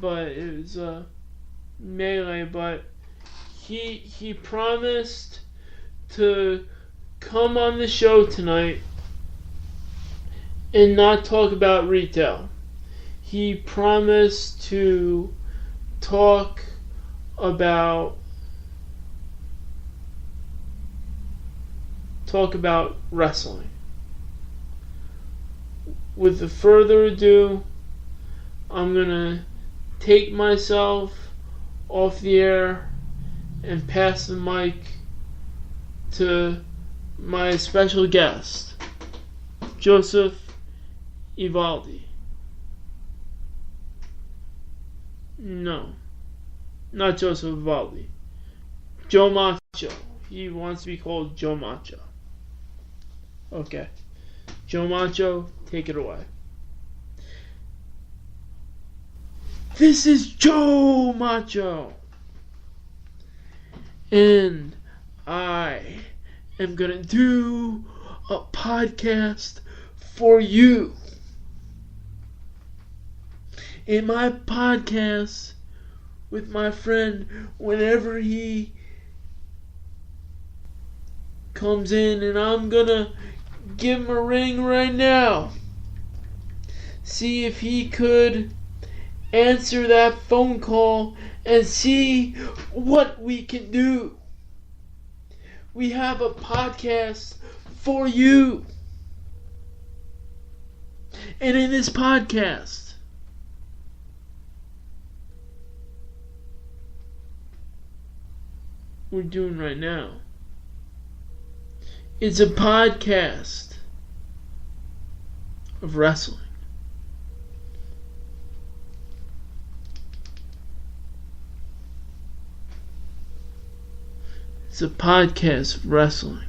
but it was melee. But he promised to come on the show tonight and not talk about retail. He promised to talk about wrestling. With further ado, I'm gonna take myself off the air and pass the mic to my special guest, Joseph Evaldi. No, not Joseph Evaldi. Joe Macho. He wants to be called Joe Macho. Okay. Joe Macho, take it away. This is Joe Macho. And I am gonna do a podcast for you. In my podcast with my friend, whenever he comes in, and I'm gonna give him a ring right now. See if he could answer that phone call and see what we can do. We have a podcast for you. And in this podcast, we're doing right now, it's a podcast of wrestling. It's a podcast of wrestling.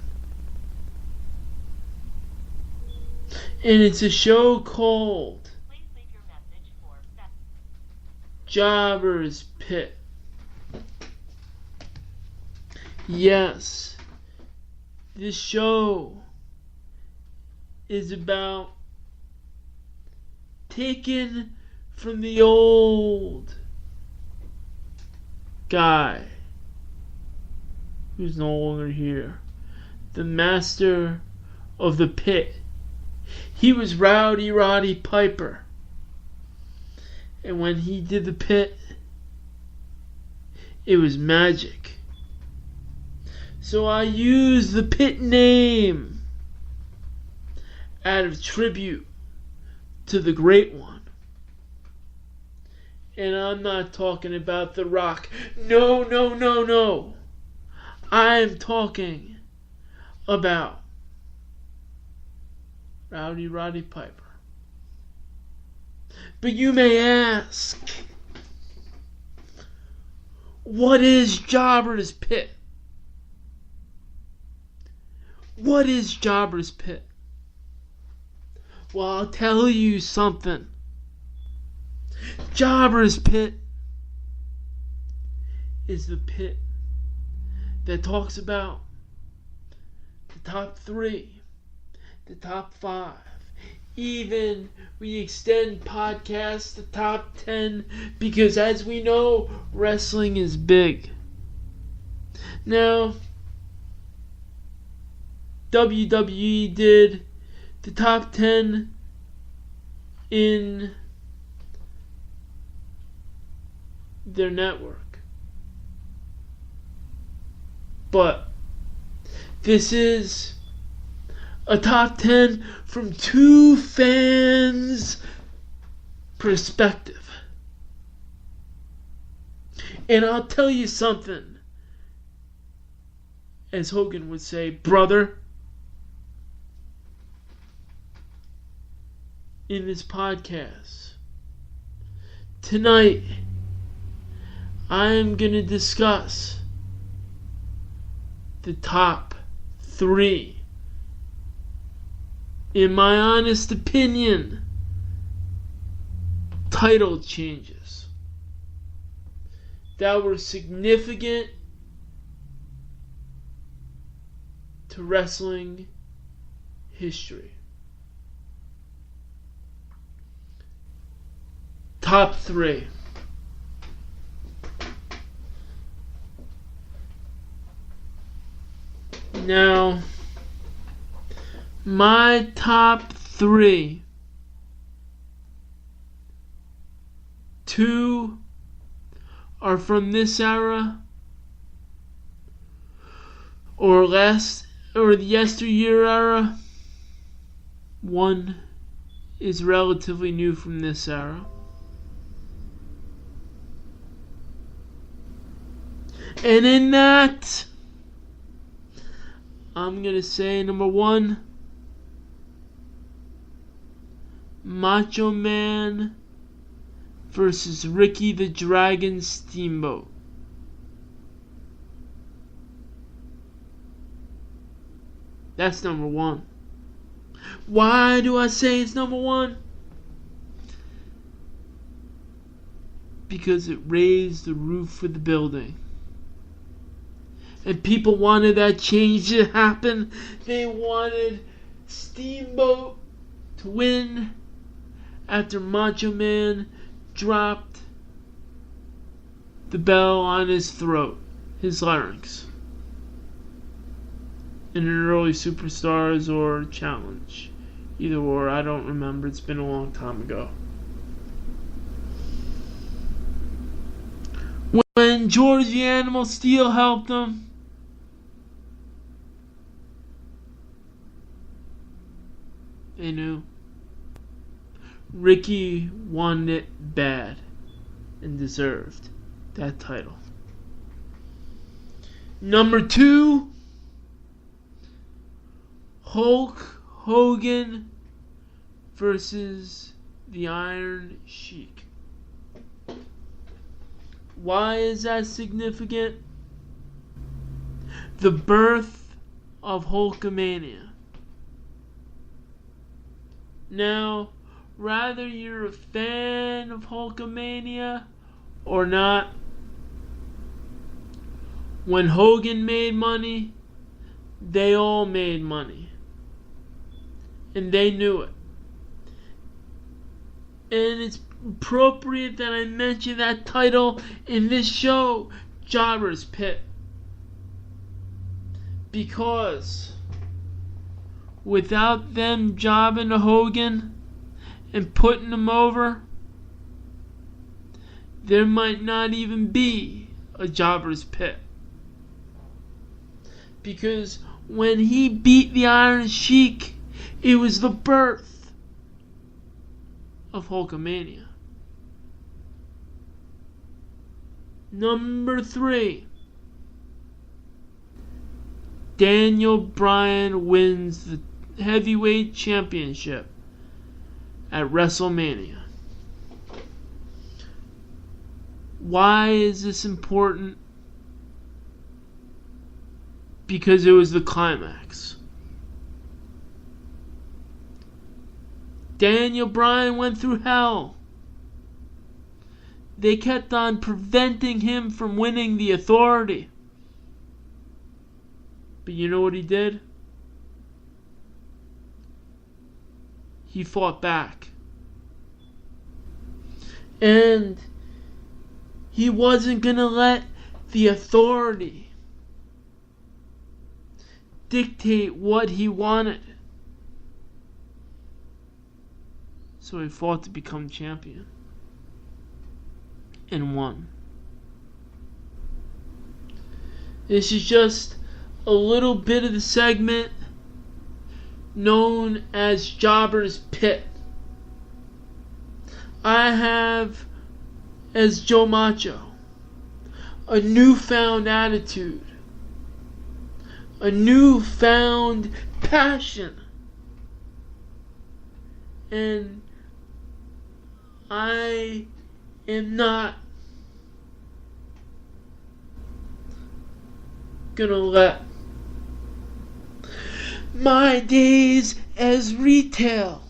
And it's a show called Jobber's Pit. Yes, this show is about taking from the old guy who's no longer here, the master of the pit. He was Rowdy Roddy Piper, and when he did the pit, it was magic. So I used the pit name out of tribute to the great one. And I'm not talking about The Rock. No, no, no, no. I'm talking about Rowdy Roddy Piper. But you may ask, what is Jobber's Pit? What is Jobber's Pit? Well, I'll tell you something. Jobber's Pit is the pit that talks about the top 3, the top 5. Even we extend podcasts to top 10 because, as we know, wrestling is big. Now, WWE did the top 10 in their network. But this is a top 10 from 2 fans' perspective. And I'll tell you something. As Hogan would say, brother, in this podcast tonight, I'm going to discuss the top 3, in my honest opinion, title changes that were significant to wrestling history. Top 3. Now, my top 3. 2 are from this era, or the yesteryear era. 1 is relatively new from this era. And in that, I'm going to say number 1, Macho Man versus Ricky the Dragon Steamboat. That's number 1. Why do I say it's number 1? Because it raised the roof of the building. And people wanted that change to happen. They wanted Steamboat to win after Macho Man dropped the bell on his throat, his larynx, in an early Superstars or Challenge. Either or, I don't remember. It's been a long time ago. When George the Animal Steel helped him, they knew Ricky wanted it bad and deserved that title. Number 2, Hulk Hogan versus the Iron Sheik. Why is that significant? The birth of Hulkamania. Now, whether you're a fan of Hulkamania or not, when Hogan made money, they all made money. And they knew it. And it's appropriate that I mention that title in this show, Jobber's Pit. Because without them jobbing to Hogan and putting him over, there might not even be a Jobber's Pit. Because when he beat the Iron Sheik, it was the birth of Hulkamania. Number 3, Daniel Bryan wins the heavyweight championship at WrestleMania. Why is this important? Because it was the climax. Daniel Bryan went through hell. They kept on preventing him from winning the Authority. But you know what he did? He fought back. And he wasn't going to let the Authority dictate what he wanted. So he fought to become champion. And won. This is just a little bit of the segment known as Jobber's Pit. I have, as Joe Macho, a newfound attitude, a newfound passion, and I am not gonna let my days as retail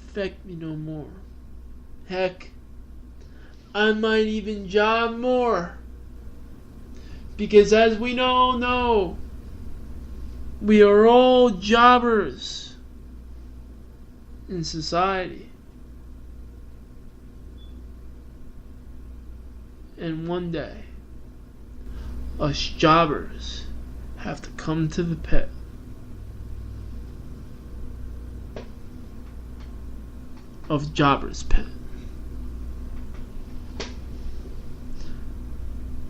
affect me no more. Heck, I might even job more. Because as we all know, we are all jobbers in society. And one day, us jobbers have to come to the pit. Of Jobber's Pit.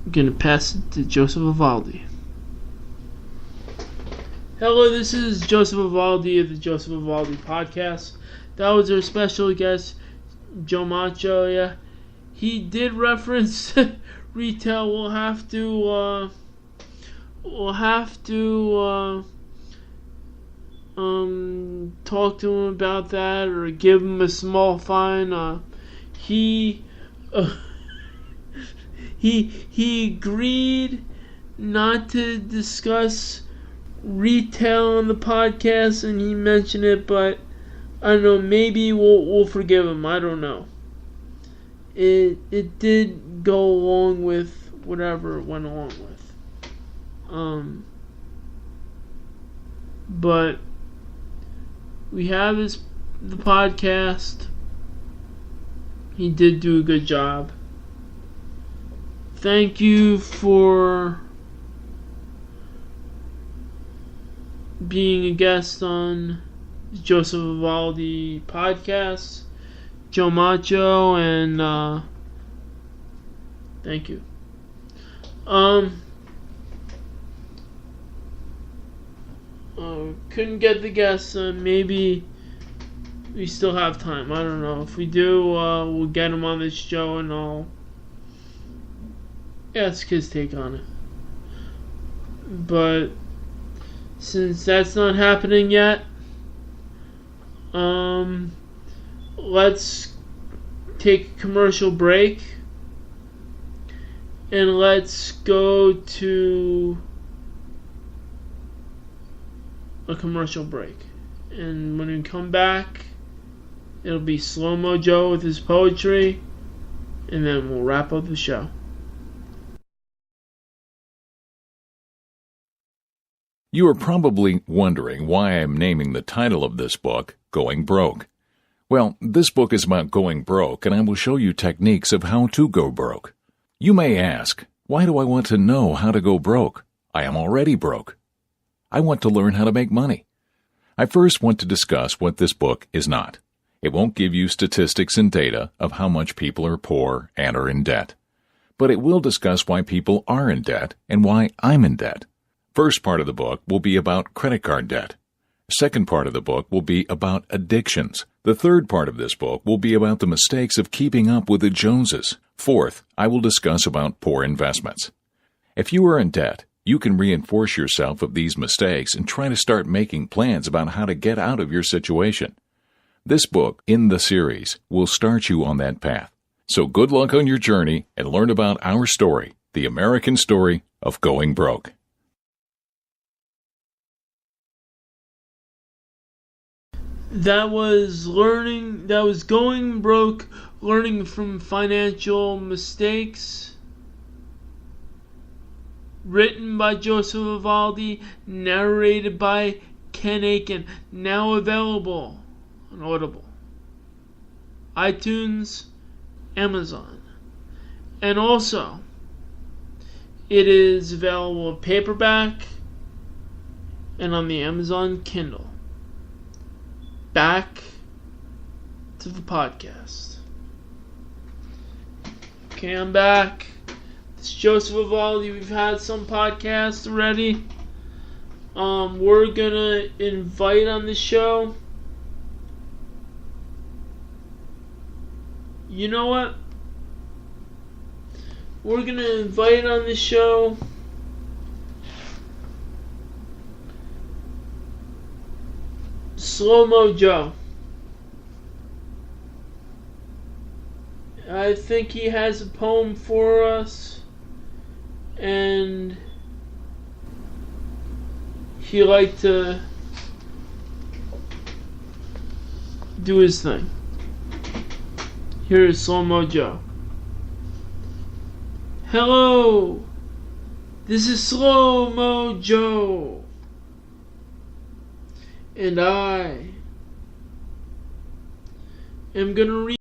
I'm gonna pass it to Joseph Evaldi. Hello, this is Joseph Evaldi of the Joseph Evaldi Podcast. That was our special guest, Joe Macho. Yeah, he did reference retail. We'll have to talk to him about that, or give him a small fine. He agreed not to discuss retail on the podcast, and he mentioned it, but I don't know, maybe we'll forgive him. I don't know. It did go along with whatever it went along with. But we have the podcast. He did do a good job. Thank you for being a guest on Joseph Evaldi Podcast, Joe Macho, and thank you. Couldn't get the guests. Maybe we still have time. I don't know. If we do, we'll get him on this show, and I'll ask his take on it. But since that's not happening yet, let's take a commercial break, and let's go to a commercial break. And when we come back, it'll be Slow Mo Joe with his poetry, and then we'll wrap up the show. You are probably wondering why I'm naming the title of this book, Going Broke. Well, this book is about going broke, and I will show you techniques of how to go broke. You may ask, why do I want to know how to go broke? I am already broke. I want to learn how to make money. I first want to discuss what this book is not. It won't give you statistics and data of how much people are poor and are in debt. But it will discuss why people are in debt and why I'm in debt. First part of the book will be about credit card debt. Second part of the book will be about addictions. The third part of this book will be about the mistakes of keeping up with the Joneses. Fourth, I will discuss about poor investments. If you are in debt, you can reinforce yourself of these mistakes and try to start making plans about how to get out of your situation. This book, in the series, will start you on that path. So good luck on your journey and learn about our story, the American story of going broke. That was going broke, learning from financial mistakes. Written by Joseph Evaldi, narrated by Ken Aiken. Now available on Audible, iTunes, Amazon, and also it is available in paperback and on the Amazon Kindle. Back to the podcast. Okay, I'm back. It's Joseph Evaldi. We've had some podcasts already. We're gonna invite on the show. You know what? We're gonna invite on the show Slow Mo Joe. I think he has a poem for us, and he liked to do his thing. Here is Slow Mo Joe. Hello, this is Slow Mo Joe, and I am gonna read